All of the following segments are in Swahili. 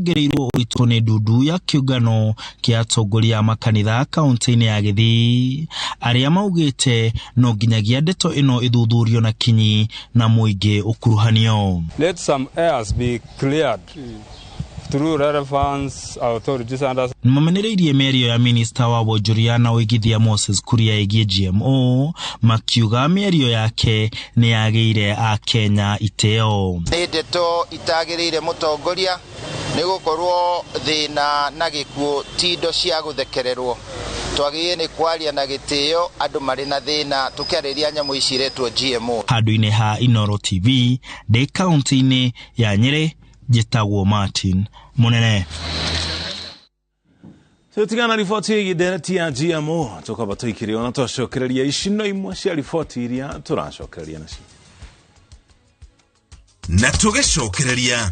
gereirwo uitone dudu ya kiugano kia atongoria makanitha kaunti-ini ya Githii aria maugite no nginyagia ndeto ino ithuthurio na kinyi na muingi ukuruhanio. Let some airs be cleared through relevant authorities and Nimamenereirie merio ya minister wa wonjoria na uigithia Moses Kuria igie GMO makiuga merio yake ni yageire a Kenya iteo. Ndeto itagereire mutongoria ni gukorwo thina na gikuo tindo cia guthekererwo twagiye ni kwaria na gitio andu mari na thina tukiariria nyamu iciretwo GMO. Handu-ini ha Inoro TV de county-ini ya Nyeri Jitagwo Martin Munene. Tutigana ripoti igidereti ya GMO tukaba tuikirio na twacokereria icino imwe cia ripoti iria turacokereria nacio na tugicokereria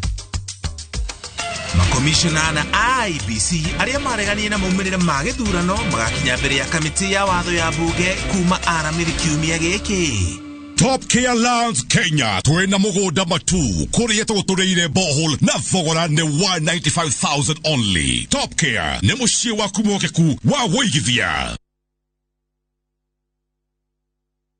makomishona na IBC aria mareganie na maumirire ma githurano magakinya mbere ya kamiti ya watho ya bunge kuma aramiri kiumia giki. Top Care Lands Kenya twena mugoda matu kuria tutureire borehole na thogora ni 195,000 only. Top Care ni mucie waku mokeku wa woigithia.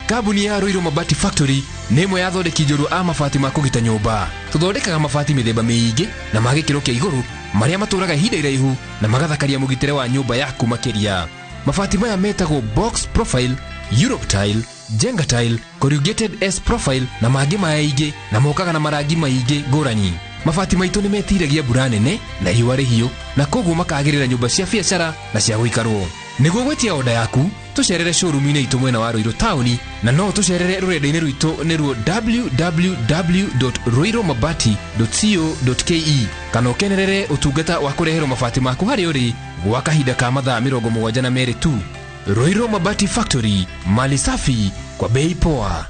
Kabuni ya Roiro Mabati Factory ni imwe ya thondeki njuru a mabati ma kugita nyumba. Tuthondekaga mabati mithemba miingi na magikiro kia iguru maria maturaga ihinda iraihu na magathakaria mugitire wa nyumba yaku makiria. Mabati maya metagwo box profile, Europe tile, Jenga tile, corrugated S profile na mangĩ maingĩ na mokaga na marangi maingĩ ngũrani. Mabati maitũ nĩ metiragia mbura nene na riũa rĩhiũ na koguo makagĩrĩra nyũmba cia biacara na cia gũikarwo. Nĩguo gwetia order yaku tucerere showroom-inĩ itũ mwena wa Roiro Town na no tucerere rũrenda-inĩ rwitũ nĩruo www.roiromabati.co.ke kana ũkenerere ũtungata wa kũreherwo mabati maku harĩa ũrĩ gwa kahinda ka mathaa 72 tu. Roiro Mabati Factory, mali safi kwa bei poa.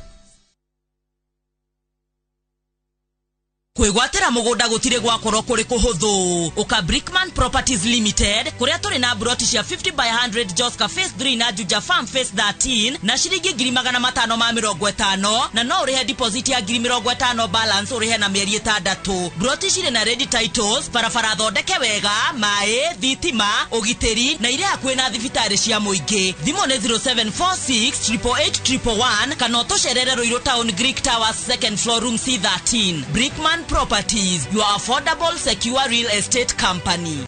Kwigwatira mugunda gutire gwakorwo kuri kuhuthu uka Brickman Properties Limited kuria turi na broti cia 50 by 100 Joska Phase 3 na Juja Farm Phase 13 na shiringi 550 na no urihe deposit ya 50 balance urihe na mieri 6. Broti cire na ready titles barabara thondeke wega mai thitima ugiteri na ile hakuhe na thibitari cia muingi. Thimo ni 0746881111 kana tucerere Roiro Town Greek Towers 2nd floor room C13. Brickman Properties, your affordable, secure real estate company.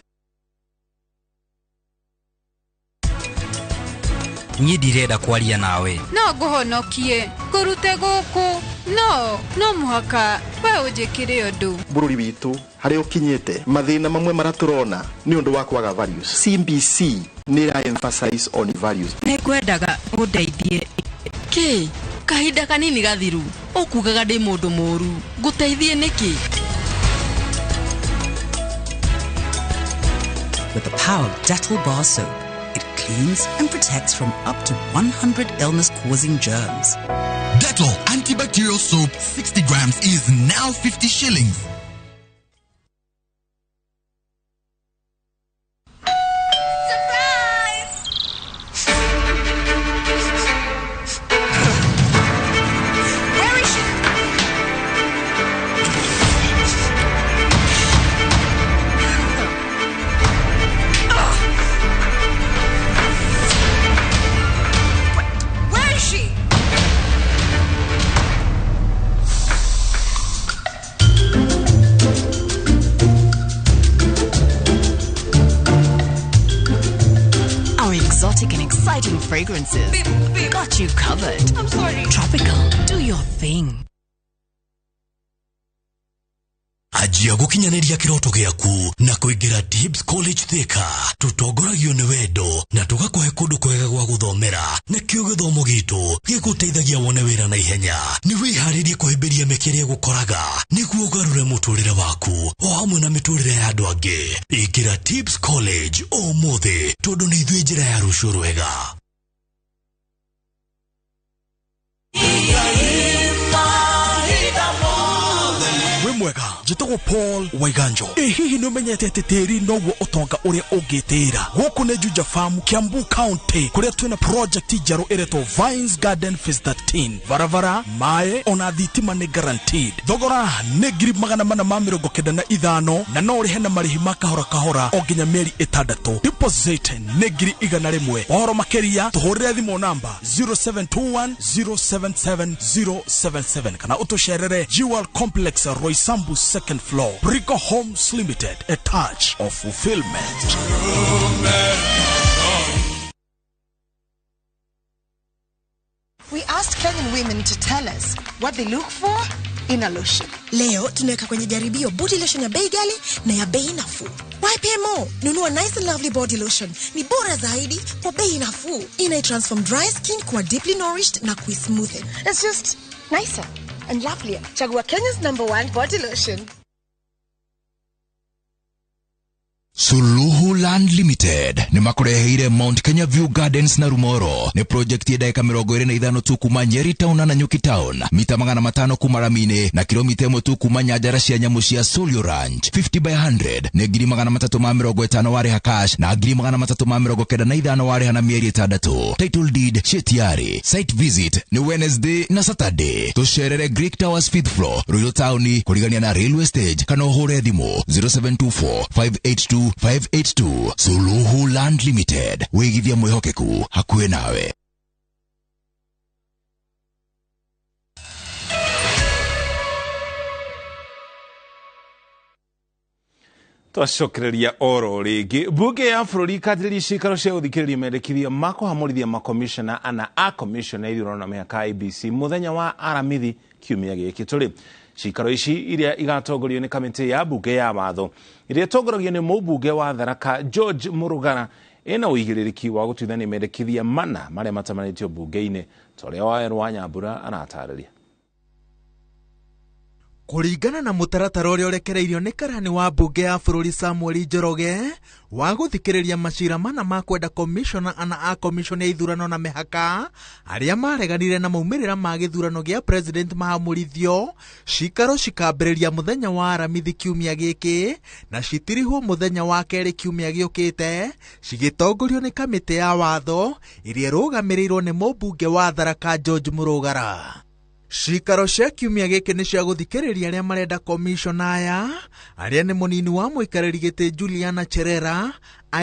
Nyidireda kwaria nawe. No guhonokie kurute guku no muhaka we ujikire undu. Bururi witu hari ukinyete mathina mamwe maraturona ni undu wa kwaga values. CBC ni ra emphasize on values. Ne kwendaga udeithie ki kahinda kanini gathiru ukugaga ndi mundu moru guteithie niki. With the power of Dettol bar soap, it cleans and protects from up to 100 illness-causing germs. Dettol antibacterial soap 60 grams is now 50 shillings. Fragrances got you covered. I'm sorry. Tropical, do your thing. Ajia gukinyaneria kiroto giaku na kuingira Dibs College Thika tutongoragio ni wendo na tugakuhe kundu kwega gwa guthomera na kio githomo gitu giguteithagia wone wira na ihenya ni wiharirie kuhimbiria mekeria gukoraga niguo garure muturire waku o hamwe na miturire ya andu angi. Ingira Dibs College o mothe tondu ni ithuĩ njira ya rucio rwega. mwega njitagwo Paul Waiganjo hihi no menyete titiri noguo utonga uria ungitira guku ne Juja Farm Kiambu County kuria twina project njeru iretwo Vines Garden Phase 13 varavara mae ona thitima ni guaranteed thogora ni 495 na no rihe na marihi makahora kahora o nginya mieri 6 deposit ni 100 ohoro makeria tuhurire thimo namba 0721077077 kana utusherere Jewel Complex Roysambu second floor Brico Homes Limited, a touch of fulfillment. We asked Kenyan women to tell us what they look for in a lotion. Leo tunaweka kwenye jaribio body lotion ya bei ghali na ya bei nafuu. Why pay more? Nunua Nice and Lovely body lotion. Ni bora zaidi kwa bei nafuu. Inai-transform dry skin kuwa deeply nourished na kui-smoothen. It's just nicer and lovelier. Chagua Kenya's #1 body lotion. Suluhu Land Limited ni makureheire Mount Kenya View Gardens na Rumoro ni project ya dakika 25 tu kuma Nyeri Town na Nanyuki Town mita 500 kuma Ramine na kilomita 1 tu kuma Nyajara cia nyamu cia Solio Ranch 50 by 100 ni 350 wari hakash na 395 wari hana mieri 3 title deed chetiari site visit ni Wednesday na Saturday tusherere Greek Towers 5th floor Royal Town kurigania na railway stage kana hore thimo 0724 582 582 Suluhu Land Limited wigithia mwihokeku hakuwe nawe. Twashokereria oro rigi bunge ya bururi kathiri cikaro cia uthikiriria mendekithia makuhamurithia makomishona ana a commission ithurano na mihaka IBC muthenya wa aramithi kiumia giki turi cikaro ici iria igatongorio ni kamiti ya bunge ya watho iria tongoragio ni mubunge wa Tharaka George Murugana ena uigiriki wa gutuithania mendekithia mana maria matamanitio bunge-ini toria wa Erwa Nyambura anatariria. Kuringana na mutaratara uria urekereirio ni karani wa bunge ya bururi Samuel Njoroge wa guthikiriria macira mana ma kwenda commissioner ana a commission ya ithurano na mihaka aria mareganire na maumirira ma githurano gia president mahamurithio cikaro cikambiriria muthenya wa aramithi kiumia giki na citirihwo muthenya wa keri kiumia giukite cigitongorio ni kamiti ya watho iria rugamirirwo ni mubunge wa Tharaka George Murugara. Cikaro cia kiumia giki ni cia guthikiriria aria marenda commission aya aria ni munini wa muikariri giti Juliana Cherera,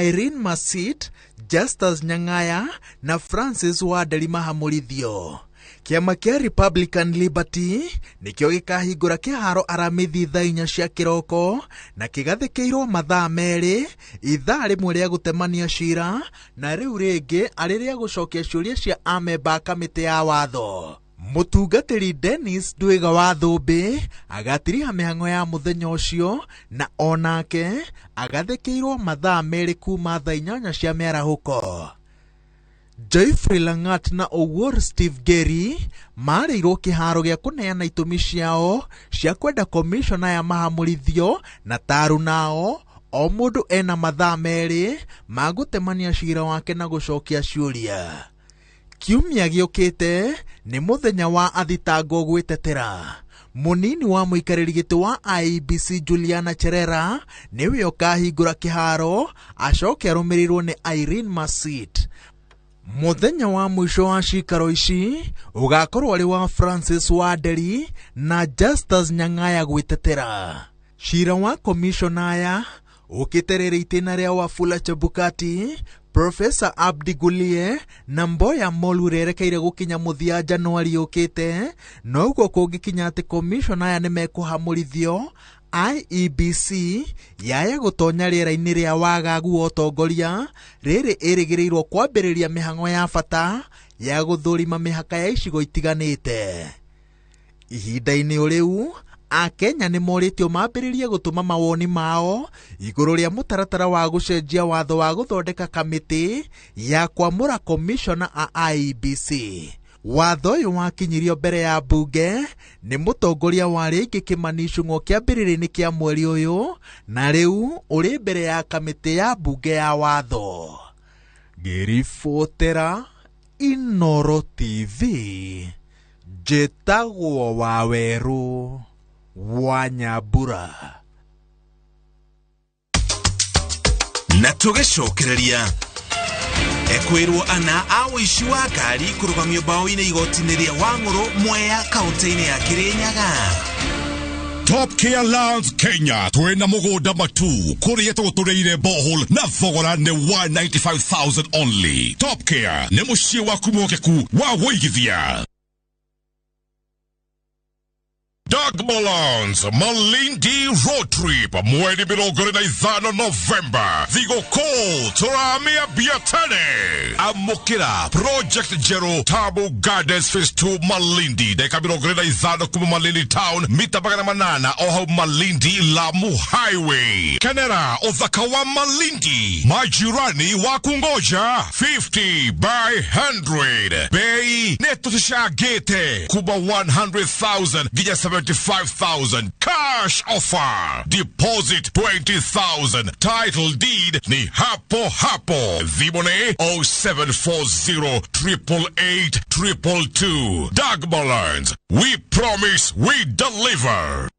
Irene Masit, Justus Nyang'aya na Francis Waderi mahamurithio. Kiama kia Republican Liberty nikio gikahingura kiharo aramithi thaa 4 cia kiroko na kigathikirwo mathaa meri ithaa rimwe ria gutemania cira na riu ringi ari ria gucokia ciuria cia amemba kamiti ya watho. Mutungatiri Dennis Ndwiga wa Thumbi agatiriha mihango ya muthenya ucio na onake agathikirwo mathaa meri kuma thaa 8 cia miarahuko. Joyfrey Langat na Owuor Steve Geri mareirwo kiharo gia kuneana itumi ciao cia kwenda commission ya mahamurithio na taru nao o mundu ena mathaa meri magutemania cira wake na gucokia ciuria. Kiumia giukite ni muthenya wa athitango gwitetera. Munini wa muikariri giti wa IBC Juliana Cherera niwe okahingura kiharo acoke arumirirwo ni Irene Masit. Muthenya wa mwisho wa cikaro ici ugakorwo ari wa Francis Waderi na Justus Nyang'aya gwitetera. Cira wa commission aya ukiterere itena ria Wafula Chebukati, Professor Abdi Gulie na Mboya Molu rerekeire gukinya muthia Januari ukite no ugo kungikinya ati commission aya nimekuhamurithio IEBC yaya gutonya riera-ini ria wagagu otongoria riri irigirirwo kwambiriria mihango ya bata ya guthurima mihaka ya icigo itiganite. Ihinda-ini uriu Akenya ni moritio mambiririe gutuma mawoni mao iguru ria mutaratara wa gucenjia watho wa guthondeka kamiti ya kwamura commissioner a IEBC. Watho uyu wakinyirio mbere ya bunge ni mutongoria wa ringi Kimani Ichung'wa kiambiriri-ini kia mweri uyu na riu uri mbere ya kamiti ya bunge ya watho. Ngiribotera Inooro TV, njĩtagwo Waweru wa Nyambura. Na tugicokereria ekwirwo ana awici wa ngari kurugamio bao-ini igoti-ini ria Wang'uru Mwea kaunti-ini ya Kirinyaga. Top Care Lands Kenya twena mugunda matu kuria tugutureire borehole na thogora ni 195,000 only. Top Care ni mucie waku mwokeku wa woigithia. Doug Malon's Malindi Road Trip mweri 25 November thigũkũ tũramĩa biatene amũkĩra Project Zero Tabo Gardens Phase 2 Malindi dakika 25 kuma Malindi Town mita 800 o hau Malindi Lamu Highway. Kenera uthaka wa Malindi majirani wa kungoja 50 by 100 bei netushagete kuba 100,000 gija 75,000 cash offer. Deposit 20,000. Title deed ni hapo hapo. Vibone 0740 888 222. Doug Mullins. We promise we deliver.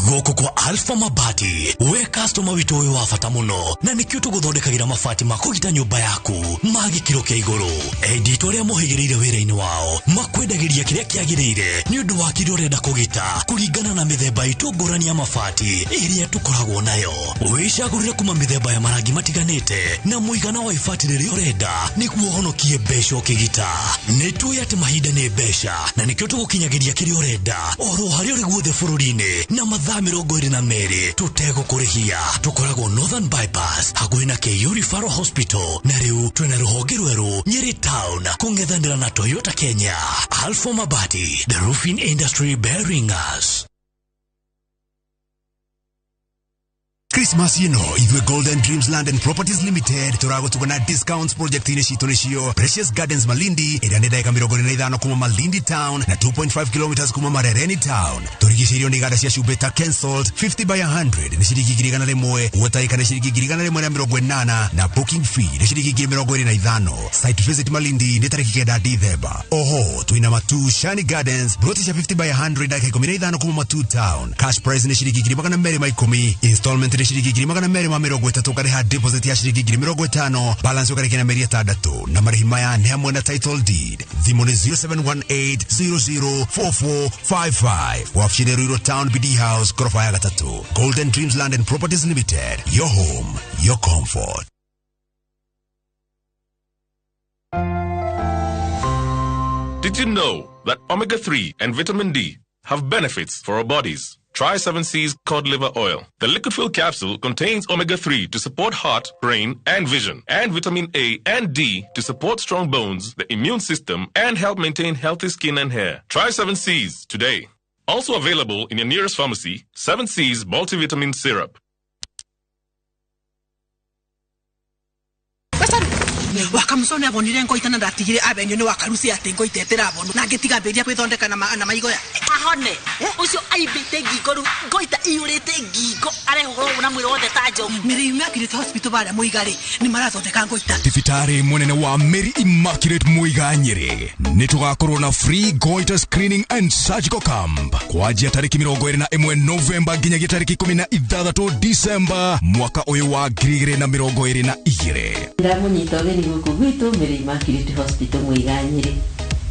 Goko kwa Alpha Mabati we customer witu we wafata muno na nikio tuguthondekagira mabati makugita nyumba yaku magikiro kia iguru edito ria muhigirire wira-ini wao makwendagiria kiria kiagirire ni undu wa kirio renda kugita kuringana na mithemba itu ngurani ya mabati iria tukoragwo nayo wicagurire kuma mithemba ya marangi matiganite na muigana wa ibati riria urenda niguo honokie mbeca ukigita nituye ati mahinda ni mbeca na nikio tugukinyagiria kiria urenda oro haria uri guothe bururi-ini na mathaa 22 tutegũkũrĩhia tukoragwo Northern Bypass hakuhĩ na KU Referral Hospital na rĩu twĩna rũhonge rwerũ Nyeri Town kũng'ethanĩra na Toyota Kenya. Alpha Mabati, the roofing industry bearing us. Christmas ithuĩ Golden Dreams Land and Properties Limited tũragũtuga na discounts project-inĩ citũ nĩcio Precious Gardens Malindi ĩrĩa nĩ ndagĩka 25 kuma Malindi Town na 2.5 kilometers kuma Marereni Town. Tũrigicĩirio nĩ iganda cia Shubeta Cancelled 50 by 100 nĩ ciringi 1,100, Waterika nĩ ciringi 1,180 na booking fee nĩ ciringi 25,000. Site visit Malindi nĩ tarĩki 9 December. Oho twĩna Matu Shani Gardens broti cia 50 by 100 ndagĩka 15 kuma Matu Town. Cash price nĩ ciringi 210. Installment shiringi 230 ukariha deposit ya shiringi 50, balance ukarikina meri 6 na marĩhi maya nĩ hamwe na title deed. Thimũ nĩ 0718004455. Wabici Ruiru Town BD House ghorofa ya 3. Golden Dreams Land and Properties Limited, your home, your comfort. Did you know that omega-3 and vitamin D have benefits for our bodies? Try 7C's cod liver oil. The liquid-filled capsule contains omega-3 to support heart, brain, and vision, and vitamin A and D to support strong bones, the immune system, and help maintain healthy skin and hair. Try 7C's today. Also available in your nearest pharmacy, 7C's multivitamin syrup. Wakamusone abonire ngoita na ndatigire abenyo ni wakarusi ati ngoita etera abono na ngetiga mberia kwithondeka na maigoya ahone ucio aibite ngigoru ngoita iurite ngigo arehoro na mwiro wothe tajo miri Immaculate Hospital bara muigari ni marathondeka ngoita Thibitari munene wa Mary Immaculate Muiga Nyeri ni tugakorwo na free goiter screening and surgical camp kwajia tariki 21 November nginyagia tariki 16 December mwaka uyu wa 2022. Ndamunyitogeni guku gwitu Mary Immaculate Hospital Muiga Nyeri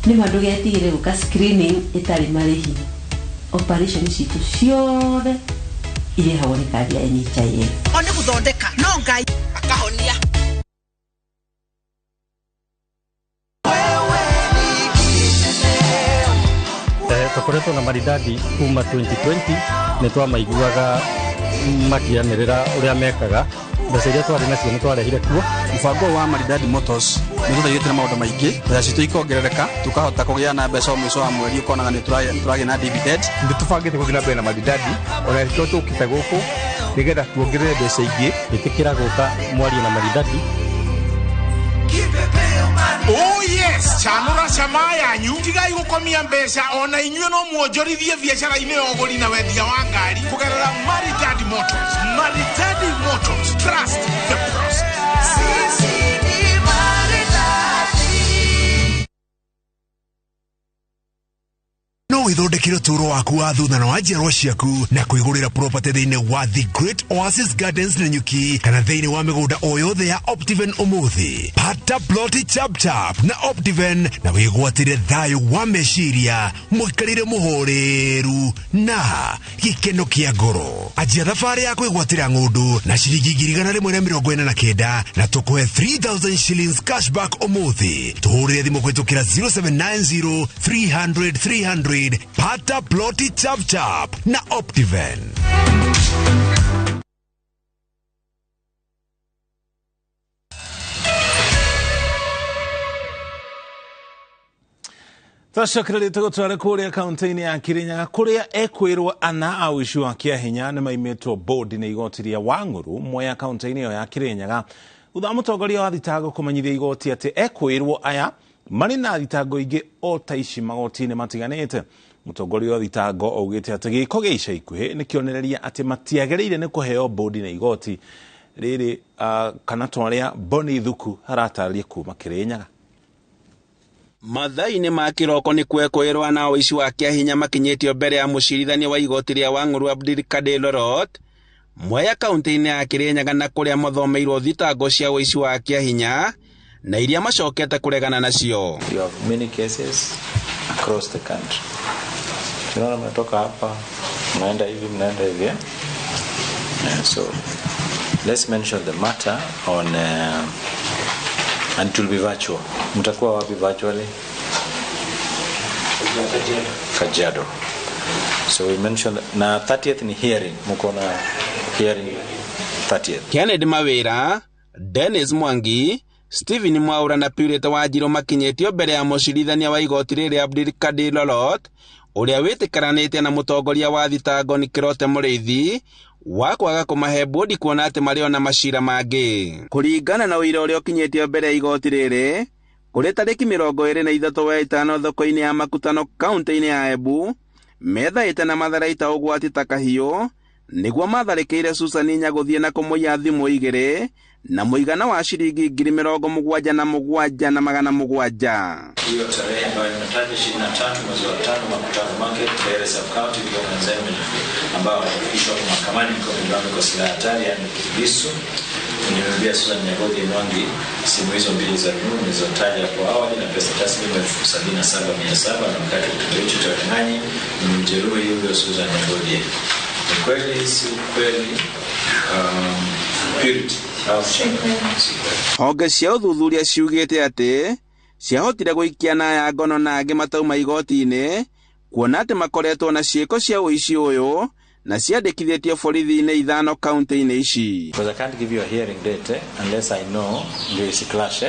ni mandu getigire guka screening itari marihi operation citu ciothe ile hawoni kadi ya NHIF one guthondeka no ngai akahonia tukoretwo na maridadi kuma 2020 nĩ twamaiguaga makianĩrĩra ũrĩa mekaga mbeca iria twarĩ nacio nĩ twarehire kuo. Mũbango wa Maridadi Motors nĩ tũthaithĩtie na maũndũ maingĩ, mbeca citũ ikongerereka tukahota kũgĩa na mbeca mũico wa mweri ũkonaga nĩ tũragĩa na dividend. Nĩ tũbangĩte gũthiĩ na mbere na Maridadi ona rĩkĩo tũkĩte gũkũ nĩgetha tuongerere mbeca ingĩ ĩtĩkĩra gũka mwarie na Maridadi. Oh yes, chanura chama yanyu tigai gukomia mbeca ona inyuĩ no muonjorithie biacara-inĩ ya ũgũri na wendia wa ngari kugerera Maridadi Motors. Maridadi Motors, trust the process. No waku wa thuthano wa njiarwa ciaku na kwigurira property thĩinĩ wa The Great Oasis Gardens Nanyuki kana thĩinĩ wa mĩgũnda o yothe ya Optiven umuthi. Pata ploti chap chap na Optiven na wĩgwatĩre thayũ wa meciria mũikarĩre mũhoreru na gĩkeno kĩa ngoro. Anjia thabarĩ ya kwĩgwatĩra ng'ũndũ na ciringi 149 na tũkũhe 3,000 shillings cashback umuthi. Tũhũrĩre thimũ kũhĩtũkĩra 0790 300 300. Pata ploti chap chap na Optiven. Twacokereria tũgũtware kũrĩa kaunti-inĩ ya Kirinyaga kũrĩa ekwĩrwo ana a ũici wa kĩahinya nĩ maimĩtwo bodi nĩ igoti rĩa Wangũrũ Mwea kaunti-inĩ ĩyo ya Kirinyaga thutha wa mũtongoria wa thitango kũmenyithia igoti atĩ ekwĩrwo aya marĩ na thitango ingĩ o ta ici magoti-inĩ matiganĩte. Mũtongoria wa thitango augĩte atĩ gĩko gĩa ica ikuhĩ nĩ kĩonereria atĩ matiagĩrĩire nĩ kũheo bodi na igoti rĩrĩ kana twarĩa Boni Thuku haratarĩria kuma Kirinyaga. Mathai-inĩ ma kĩroko nĩ kwĩrwo ana ũici wa kĩahinya makinyĩtio mbere ya mũcirithania wa igoti rĩa Wangũrũ Abdulkadir Lorot Mwea kaunti-inĩ ya Kirinyaga na kũrĩa mathomeirwo thitango cia ũici wa kĩahinya na iria macokete kũregana nacio. You have many cases across the country. Tunaona mnatoka hapa mnaenda hivi. So let's mention the matter on and it will be virtual. Mtakuwa wapi virtually? Kajiado. So we mentioned na 30th ni hearing. Mko na hearing 30th. Kennedy Mawĩra, Dennis Mwangi, Stephen Mwaura na Purity Wanjiru makinyĩtio mbere ya mũcirithania wa igoti rĩrĩ Abdulkadir Lorot ũrĩa wĩtĩkĩranĩte na mũtongoria wa thitango nĩ Kĩrote Mũrĩithi wa kwaga kũmahe bodi kuona atĩ marĩ ona macira mangĩ. Kũringana na ũira ũrĩa ũkinyĩtio mbere ya igoti rĩrĩ kũrĩ tarĩki 23 wa ĩtano thoko-inĩ ya Makutano kaunti-inĩ ya Embu methaĩte na matharaita ũgwati ta kahiũ nĩguo matharĩkĩire Susani Nyagũthiĩ na kũmũiya thimũ 2 na mũigana wa shilingi 77,700. Hiyo tarehe ambayo nimetaja 23 mwezi wa 5 Makutano Market Mbere Sub County kwa Nzembe ambao walifikishwa mahakamani kwa mdhambi kwa silaha hatari yani kisu. Nimemwambia Susan Nyagodi Mwangi simu hizo mbili za rununu nilizotaja hapo awali na pesa taslimu 77,700 na wakati kitendo hicho cha unyang'anyi nimemjeruhi yule Susan Nyagodi. Ni kweli si kweli? Purity honge cia ũthuthuria ciugĩte atĩ ciahotire gũikia na ya ngono na angĩ matauma igoti-inĩ kuona atĩ makoretwo na ciĩko cia ũici ũyũ na ciandĩkithĩtio borithi-inĩ 5 kaunti-inĩ ici. Because I can't give you a hearing date unless I know there is a clash.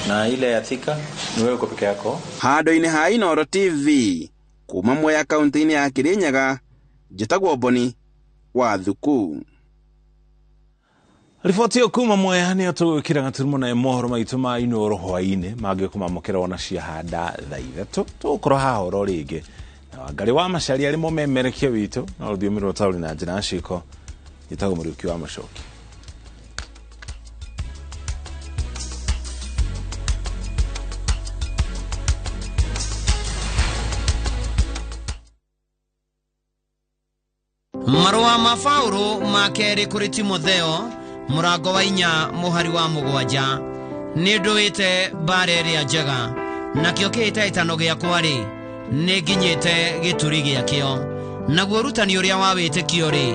Na ile ya Thika ni wewe uko peke yako. Handũ-inĩ ha Inooro TV kuma Mwea kaunti-inĩ ya Kirinyaga njĩtagwo Boni wa Thuku. Riboti yo kuma Mwea nĩ tũgwĩkĩra gaturumo na mohoro maitũ ma Inooro hwaĩ-inĩ mangĩkũmamũkĩra ona ciahanda thaa 3 tũgũkorwo haha oro rĩngĩ na Wangari wa Macharia arĩ mũmemerekia witũ na rũthiomi rwa taũri na njĩra ciko njĩtagwo Mũriũki wa Macoki. Marũa ma Paulo ma kerĩ kũrĩ Timotheo mũrango wa 4 mũhari wa 7 nĩ ndũĩte mbara ĩrĩa njega nakĩo kĩhĩtahĩtano gĩakwa-rĩ nĩ nginyĩte gĩturi gĩakĩo naguo ũrutani ũrĩa wa wĩtĩkio-rĩ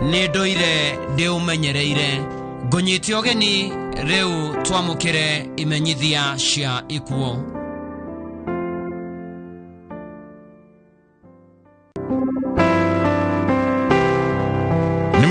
nĩ ndũire ndĩũmenyereire ngũnyĩte ũgeni rĩu twamũkĩre imenyithia cia ikuo.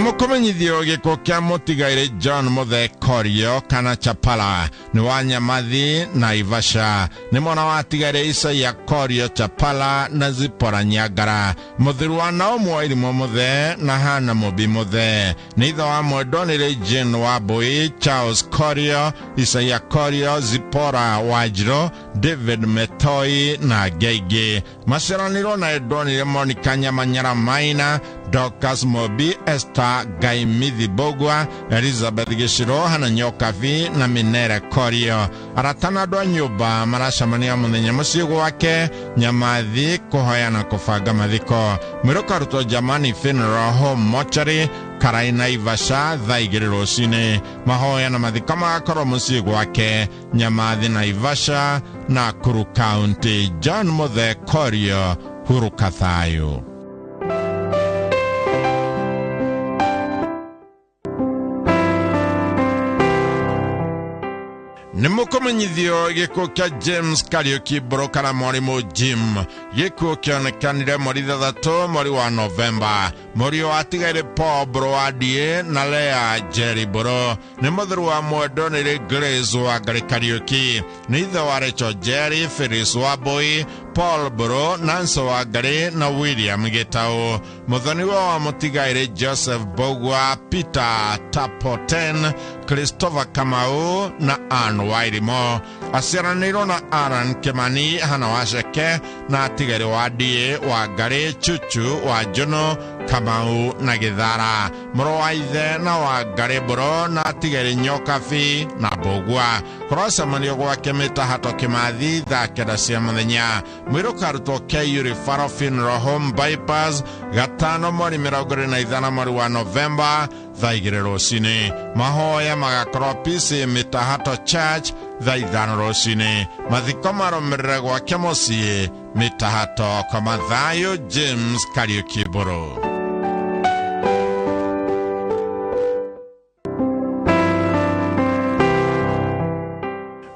Mukomenyithio gĩko kĩa mũtigaire John Muthe Korio kana Chapala nĩ wa Nyamathi na Ivasha nĩ mwana wa tigaire Isaia Korio Chapala na Zipora Nyangara mũthiru wa Naomi Wairimu Muthe na Hana Mũmbi Muthe nĩ ithe wa Mwendonire Jane Wambui Charles Korio Isaia Korio Zipora Wanjiru David Metoi na Geigi maciaranirwo na Edonire Monica Nyamanyara Maina Dorcas Mobi, Esther Gaimithi Bogwa, Elizabeth Gishiro, Hana Nyokavi na Minere Korio. Aratana dwa nyumba maracamania muthenya mucigo wake Nyamathi kuhoyana kufaga mathiko. Mwiruka ruto Jamani Funeral Home Mortuary Karaina Ivasha thaigiri rucini. Mahoya na mathiko magakorwo mucigo wake Nyamathi na Ivasha Nakuru County. John Muthe Korio, huruka thayo. Nimukomenyithio gikuo kia James Kariuki Brokana Mwarimu Jim. Gikuo kionekanire mweri 3 mweri wa Novemba. Mweri wa atigaire Paul Broadie na Lea Jerry Bro. Ni muthiru wa mwendo niri Grace wa Ngari Kariuki. Ni ithe wa Rachel Jerry, Phyllis Waboi, Paul Bro, Nancy wa Ngari na William Gitau. Muthoniwa wa mutigaire Joseph Bogwa, Peter Tapoten, Christopher Kamau na Ann Wairimo. Asiraniro na Aaron Kimani Hana Washeke na atigari wa Die wa Ngari, Chuchu wa Juno, Kamau na Githara. Muro wa ithe na wa Ngari Bro na atigari Nyokafi na Bogwa. Kurasa manio gwake Mitahato Kimathi thaa 9 cia muthenya. Mwiruka ruto Kayuri Faro Funeral Home Bypass 5 mweri 25 mweri wa Novemba thaa 2 rucini. Mahoya magakorwo PC Mitahato Church thaa 5 rucini. Mathiko marumirire gwake mucii Mitahato koma thayo James Kariuki Bro.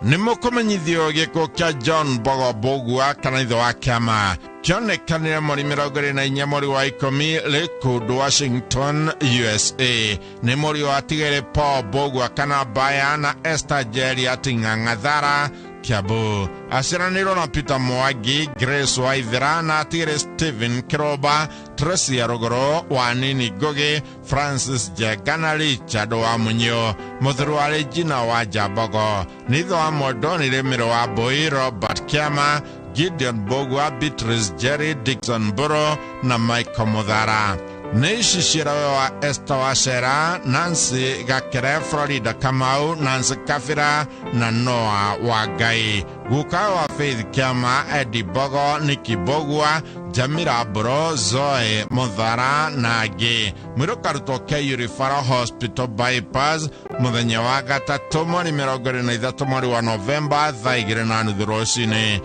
Nimukomenyithio gikuo kia John Bogo Bogwa kana ithe wa kiama. Kionekanire mweri 24 mweri wa 10 Lakewood, Washington, USA. Ni mweri wa atigaire Paul Bogwa kana Baya na Esther Jerry Ating'ang'athara Kiambu. Asiraniro na Peter Mwagi, Grace Waithira na atigire Stephen Kiroba, Tracy Arogoro, Wanini Goge, Francis Jegana, Richard wa Munyo, Muthiru wa Regina wa Jabogo. Nitho wa Modoni Remiro wa Boi, Robert Kiama, Gideon Bogwa, Beatrice Jerry, Dixon Buro na Michael Muthara. Neishi Shirawe wa Esther Washera, Nancy Gakere, Florida Kamau, Nancy Kafira na Noah Wagai. Guka wa Faith Kiama, Eddie Bogo, Nikki Bogwa, Jamira Bro, Zoe Muthara na Agi. Mwiruka ruto Kayuri Faro Hospital Bypass muthenya wa 3 mweri 23 mweri wa Novemba thaa 2:30 rucini.